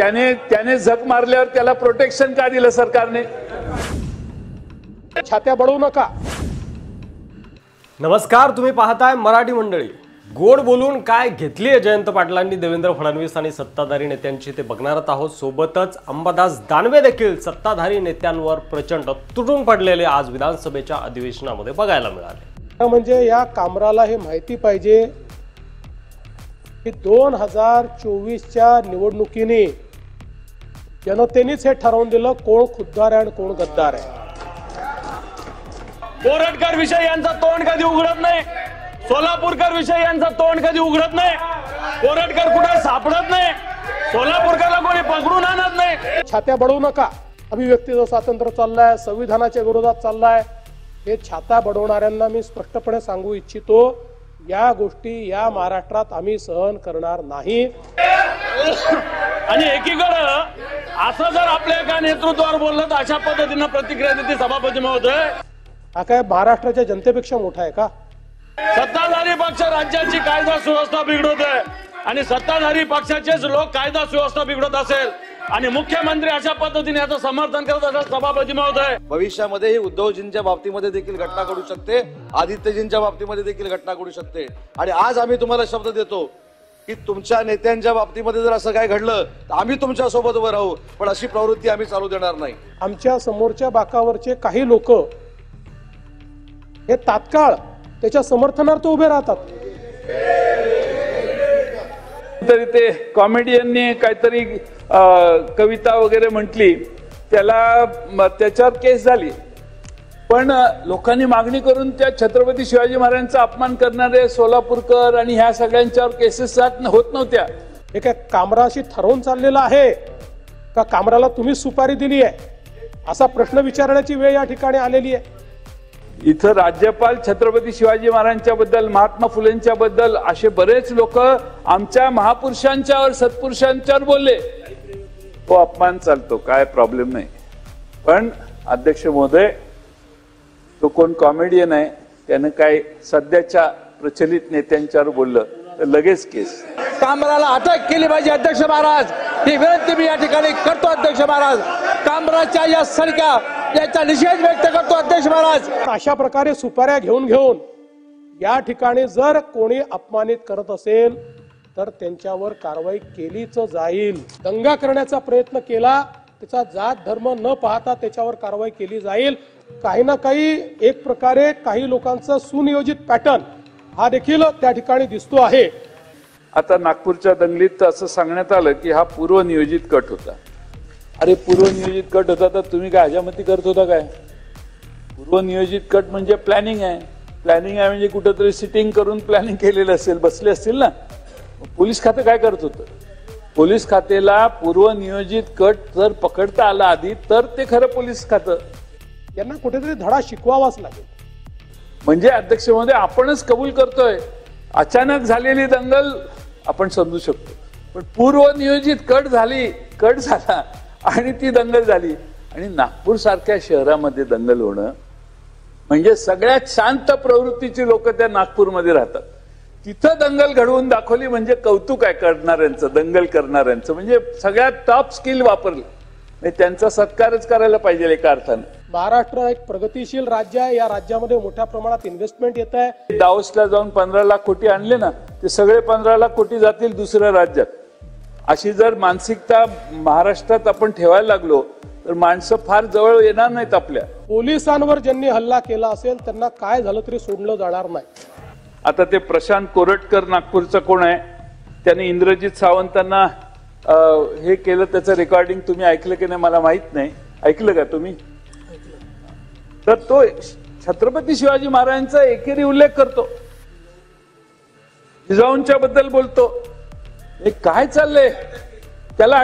त्याने झक मारल्यावर त्याला प्रोटेक्शन का दिलं सरकारने? छात्या बळवू नका. नमस्कार, तुम्ही पाहताय मराठी मंडळी. गोड बोलून काय घेतलीये जयंत पाटलांनी देवेंद्र फडणवीस आणि सत्ताधारी नेत्यांची ते बघणार आहोत. सोबतच अंबादास दानवे देखील सत्ताधारी नेत्यांवर प्रचंड तुटून पडलेले आज विधानसभेच्या अधिवेशनामध्ये बघायला मिळाले. म्हणजे या कामराला हे माहिती पाहिजे की 2024च्या निवडणुकीने जनतेनेच हे ठरवून दिलं कोण खुद्दार आहे आणि कोण गद्दार आहे. कोरटकर विषय यांचा तोंड कधी उघडत नाही. सोलापूरकर विषय यांचा तोंड कधी उघडत नाही. कोरटकर कुठे सापडत नाही. सोलापूरकरला कोणी पकडून आणत नाही. छात्या बळवू नका. अभिव्यक्तीचं स्वातंत्र्य चाललंय, संविधानाच्या विरोधात चाललाय. हे छात्या बडवणाऱ्यांना मी स्पष्टपणे सांगू इच्छितो, या गोष्टी या महाराष्ट्रात आम्ही सहन करणार नाही. आणि एकीकडं असं जर आपल्या एका नेतृत्वावर बोललं तर अशा पद्धतीनं प्रतिक्रिया देते सभापती महोदय. हा काय महाराष्ट्राच्या जनतेपेक्षा मोठा आहे का? सत्ताधारी पक्ष राज्याची कायदा सुव्यवस्था बिघडवतोय आणि सत्ताधारी पक्षाचेच लोक कायदा सुव्यवस्था बिघडत असेल आणि मुख्यमंत्री अशा पद्धतीने याचं समर्थन करत असेल सभापती महोदय. भविष्यामध्ये ही उद्धवजींच्या बाबतीमध्ये देखील घटना घडू शकते, आदित्यजींच्या बाबतीमध्ये देखील घटना घडू शकते. आणि आज आम्ही तुम्हाला शब्द देतो की तुमच्या नेत्यांच्या बाबतीमध्ये जर असं काय घडलं तर आम्ही तुमच्या सोबत उभं राहू, पण अशी प्रवृत्ती आम्ही चालू देणार नाही. आमच्या समोरच्या बाकावरचे काही लोक हे तात्काळ त्याच्या समर्थनार्थ उभे राहतात. तरी ते कॉमेडियनने काहीतरी कविता वगैरे म्हटली, त्याच्यावर केस झाली. पण लोकांनी मागणी करून त्या छत्रपती शिवाजी महाराजांचा अपमान करणारे सोलापूरकर आणि ह्या सगळ्यांच्यावर केसेस होत नव्हत्या. हे काय कामराशी ठरवून चाललेलं आहे का कामराला तुम्ही सुपारी दिली आहे असा प्रश्न विचारण्याची वेळ या ठिकाणी आलेली आहे. इथं राज्यपाल छत्रपती शिवाजी महाराजांच्या बद्दल, महात्मा फुलेंच्या बद्दल असे बरेच लोक आमच्या महापुरुषांच्यावर, सत्पुरुषांच्यावर बोलले. तो अपमान चालतो, काय प्रॉब्लेम नाही. पण अध्यक्ष महोदय, तो कोण कॉमेडियन आहे त्यानं काय सध्याच्या प्रचलित नेत्यांच्यावर बोललं तर लगेच केस. कामराला अटक केली पाहिजे अध्यक्ष महाराज, ही विनंती मी या ठिकाणी करतो अध्यक्ष महाराज. कामराच्या या सडक्या याचा निषेध व्यक्त करतो अध्यक्ष महाराज. अशा प्रकारे सुपाऱ्या घेऊन या ठिकाणी जर कोणी अपमानित करत असेल तर त्यांच्यावर कारवाई केलीच जाईल. दंगा करण्याचा प्रयत्न केला, त्याचा जात धर्म न पाहता त्याच्यावर कारवाई केली जाईल. काही ना काही एक प्रकारे काही लोकांचा सुनियोजित पॅटर्न हा देखील त्या ठिकाणी दिसतो आहे. आता नागपूरच्या दंगलीत असं सांगण्यात आलं की हा पूर्वनियोजित कट होता. अरे पूर्वनियोजित कट होता तर तुम्ही काय हजामती करत होता काय? पूर्वनियोजित कट म्हणजे प्लॅनिंग आहे. प्लॅनिंग आहे म्हणजे कुठंतरी सिटिंग करून प्लॅनिंग केलेलं असेल, बसले असतील ना. पोलीस खातं काय करत होतं? पोलीस खात्याला पूर्वनियोजित कट जर पकडता आला आधी तर ते खरं पोलीस खातं. यांना कुठेतरी धडा शिकवावाच लागेल. म्हणजे अध्यक्ष महोदय, आपणच कबूल करतोय अचानक झालेली दंगल आपण समजू शकतो, पण पूर्वनियोजित कट झाला आणि ती दंगल झाली. आणि नागपूर सारख्या शहरामध्ये दंगल होणं म्हणजे सगळ्यात शांत प्रवृत्तीची लोक त्या नागपूरमध्ये राहतात. तिथं दंगल घडवून दाखवली म्हणजे कौतुक आहे करणाऱ्यांचं, दंगल करणाऱ्यांचं. म्हणजे सगळ्यात टॉप स्किल वापरली, त्यांचा सत्कारच करायला पाहिजे एका अर्थानं. महाराष्ट्र एक प्रगतिशील राज्य आहे. या राज्यामध्ये मोठ्या प्रमाणात इन्व्हेस्टमेंट येत आहे. दावोसला जाऊन 15 लाख कोटी आणले ना, ते सगळे 15 लाख कोटी जातील दुसऱ्या राज्यात. अशी जर मानसिकता महाराष्ट्रात आपण ठेवायला लागलो तर माणसं फार जवळ येणार नाहीत आपल्या. पोलिसांवर ज्यांनी हल्ला केला असेल त्यांना काय झालं तरी सोडलं जाणार नाही. आता ते प्रशांत कोरटकर नागपूरचा कोण आहे, त्याने इंद्रजित सावंतांना हे केलं, त्याचं रेकॉर्डिंग तुम्ही ऐकलं की नाही मला माहित नाही. ऐकलं का तुम्ही? तर तो छत्रपती शिवाजी महाराजांचा एकेरी उल्लेख करतो, जिजाऊंच्या बद्दल बोलतो. हे काय चाललंय? त्याला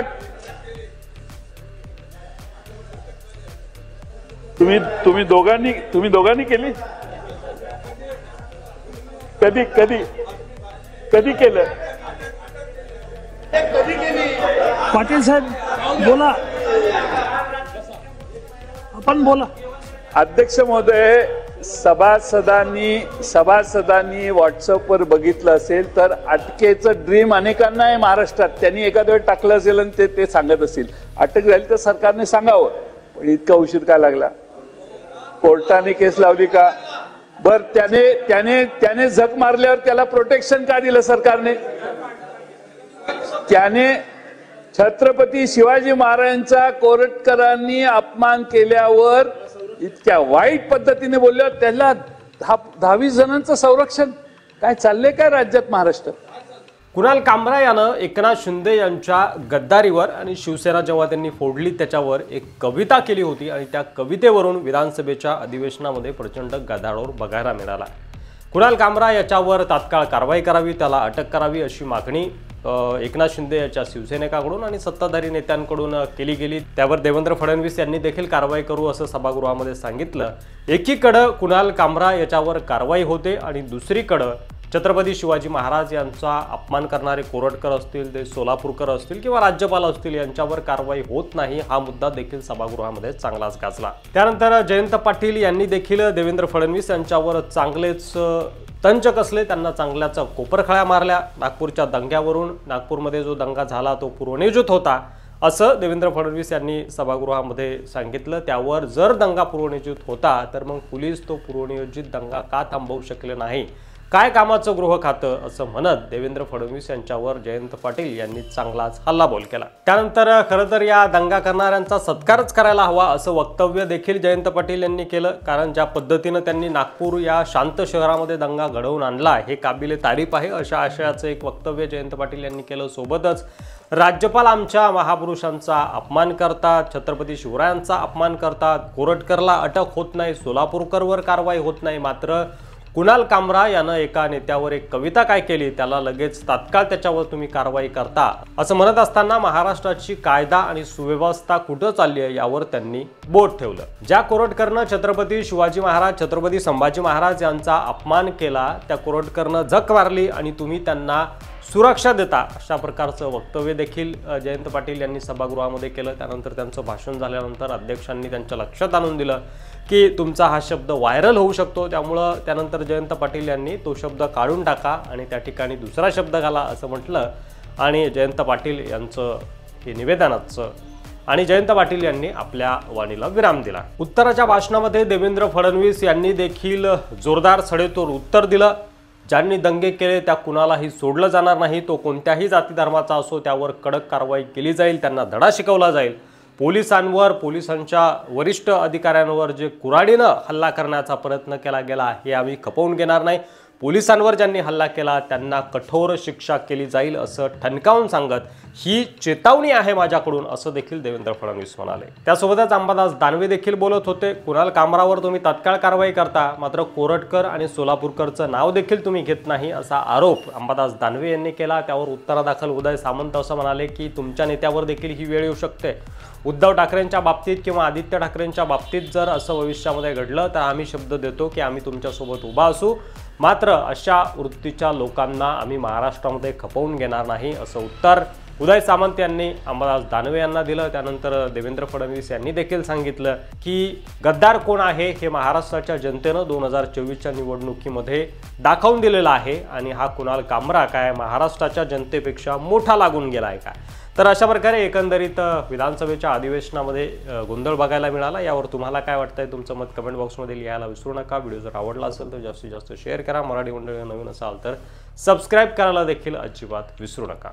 तुम्ही दोघांनी केली? कधी केलं? पाटील साहेब बोला, आपण बोला. अध्यक्ष महोदय, सभासदांनी व्हॉट्सअपवर बघितलं असेल तर अटकेचं ड्रीम अनेकांना आहे महाराष्ट्रात. त्यांनी एखाद्या वेळ टाकलं असेल आणि ते सांगत असतील. अटक झाली तर सरकारने सांगावं. पण इतका उशीर का लागला? कोर्टाने केस लावली का? बर त्याने झक मारल्यावर त्याला प्रोटेक्शन का दिलं सरकारने? त्याने छत्रपती शिवाजी महाराजांचा कोरटकरांनी अपमान केल्यावर इतक्या वाईट पद्धतीने बोलल्यावर त्याला 10-20 जणांचं संरक्षण. काय चाललंय काय राज्यात महाराष्ट्रात? कुणाल कामरा यानं एकनाथ शिंदे यांच्या गद्दारीवर आणि शिवसेना जेव्हा त्यांनी फोडली त्याच्यावर एक कविता केली होती आणि त्या कवितेवरून विधानसभेच्या अधिवेशनामध्ये प्रचंड गदारोळ बघायला मिळाला. कुणाल कामरा याच्यावर तात्काळ कारवाई करावी, त्याला अटक करावी अशी मागणी एकनाथ शिंदे याच्या शिवसेनेकडून आणि सत्ताधारी नेत्यांकडून केली गेली. त्यावर देवेंद्र फडणवीस यांनी देखील कारवाई करू असं सभागृहामध्ये सांगितलं. एकीकडं कुणाल कामरा याच्यावर कारवाई होते आणि दुसरीकडं छत्रपती शिवाजी महाराज यांचा अपमान करणारे कोरटकर असतील, ते सोलापूरकर असतील किंवा राज्यपाल असतील यांच्यावर कारवाई होत नाही. हा मुद्दा देखील सभागृहामध्ये चांगलाच गाजला. त्यानंतर जयंत पाटील यांनी देखील देवेंद्र फडणवीस यांच्यावर चांगलेच तंच कसले, त्यांना चांगल्याचा कोपरखळ्या मारल्या. नागपूरच्या दंग्यावरून, नागपूरमध्ये जो दंगा झाला तो पूर्वनियोजित होता असं देवेंद्र फडणवीस यांनी सभागृहामध्ये सांगितलं. त्यावर जर दंगा पूर्वनियोजित होता तर मग पोलीस तो पूर्वनियोजित दंगा का थांबवू शकले नाही? काय कामाचं गृह खातं असं म्हणत देवेंद्र फडणवीस यांच्यावर जयंत पाटील यांनी चांगलाच हल्लाबोल केला. त्यानंतर खरं तर या दंगा करणाऱ्यांचा सत्कारच करायला हवा असं वक्तव्य देखील जयंत पाटील यांनी केलं. कारण ज्या पद्धतीनं त्यांनी नागपूर या शांत शहरामध्ये दंगा घडवून आणला हे काबिले तारीफ आहे अशा आशयाचं एक वक्तव्य जयंत पाटील यांनी केलं. सोबतच राज्यपाल आमच्या महापुरुषांचा अपमान करतात, छत्रपती शिवरायांचा अपमान करतात, कोरटकरला अटक होत नाही, सोलापूरकरवर कारवाई होत नाही, मात्र कुणाल कामरा यानं एका नेत्यावर एक कविता काय केली त्याला लगेच तात्काळ त्याच्यावर तुम्ही कारवाई करता असं म्हणत असताना महाराष्ट्राची कायदा आणि सुव्यवस्था कुठं चालली आहे यावर त्यांनी बोट ठेवलं. ज्या कोरटकरनं छत्रपती शिवाजी महाराज, छत्रपती संभाजी महाराज यांचा अपमान केला त्या कोरटकरनं झक मारली आणि तुम्ही त्यांना सुरक्षा देता अशा प्रकारचं वक्तव्य देखील जयंत पाटील यांनी सभागृहामध्ये केलं. त्यानंतर त्यांचं भाषण झाल्यानंतर अध्यक्षांनी त्यांच्या लक्षात आणून दिलं की तुमचा हा शब्द व्हायरल होऊ शकतो, त्यामुळं त्यानंतर जयंत पाटील यांनी तो शब्द काढून टाका आणि त्या ठिकाणी दुसरा शब्द घाला असं म्हटलं आणि जयंत पाटील यांचं हे निवेदनाचं आणि जयंत पाटील यांनी आपल्या वाणीला विराम दिला. उत्तराच्या भाषणामध्ये देवेंद्र फडणवीस यांनी देखील जोरदार सडेतोड उत्तर दिलं. ज्यांनी दंगे केले त्या कुणालाही सोडलं जाणार नाही. तो कोणत्याही जाती धर्माचा असो त्यावर कडक कारवाई केली जाईल, त्यांना धडा शिकवला जाईल. पोलिसांवर, पोलिसांच्या वरिष्ठ अधिकाऱ्यांवर जे कुऱ्हाडीनं हल्ला करण्याचा प्रयत्न केला गेला हे आम्ही खपवून घेणार नाही. पोलिसांवर ज्यांनी हल्ला केला त्यांना कठोर शिक्षा केली जाईल असं ठणकावून सांगत ही चेतावणी आहे माझ्याकडून असं देखील देवेंद्र फडणवीस म्हणाले. त्यासोबतच अंबादास दानवे देखील बोलत होते. कुणाल कामरावर तुम्ही तात्काळ कारवाई करता, मात्र कोरटकर आणि सोलापूरकरचं नाव देखील तुम्ही घेत नाही असा आरोप अंबादास दानवे यांनी केला. त्यावर उत्तरादाखल उदय सामंत असं म्हणाले की तुमच्या नेत्यावर देखील ही वेळ येऊ शकते. उद्धव ठाकरेंच्या बाबतीत किंवा आदित्य ठाकरेंच्या बाबतीत जर असं भविष्यामध्ये घडलं तर आम्ही शब्द देतो की आम्ही तुमच्यासोबत उभा असू, मात्र अशा वृत्तीच्या लोकांना आम्ही महाराष्ट्रामध्ये खपवून घेणार नाही असं उत्तर उदय सामंत यांनी अंबादास दानवे यांना दिलं. त्यानंतर देवेंद्र फडणवीस यांनी देखील सांगितलं की गद्दार कोण आहे हे महाराष्ट्राच्या जनतेनं 2024च्या निवडणुकीमध्ये दाखवून दिलेलं आहे आणि हा कुणाल कामरा काय महाराष्ट्राच्या जनतेपेक्षा मोठा लागून गेला आहे का. तर अशा प्रकारे एकंदरीत विधानसभेच्या अधिवेशनामध्ये गोंधळ बघायला मिळाला. यावर तुम्हाला काय वाटतंय तुमचं मत कमेंट बॉक्समध्ये लिहायला विसरू नका. व्हिडिओ जर आवडला असेल तर जास्तीत जास्त शेअर करा. मराठी मंडळी नवीन असाल तर सबस्क्राईब करायला देखील अजिबात विसरू नका.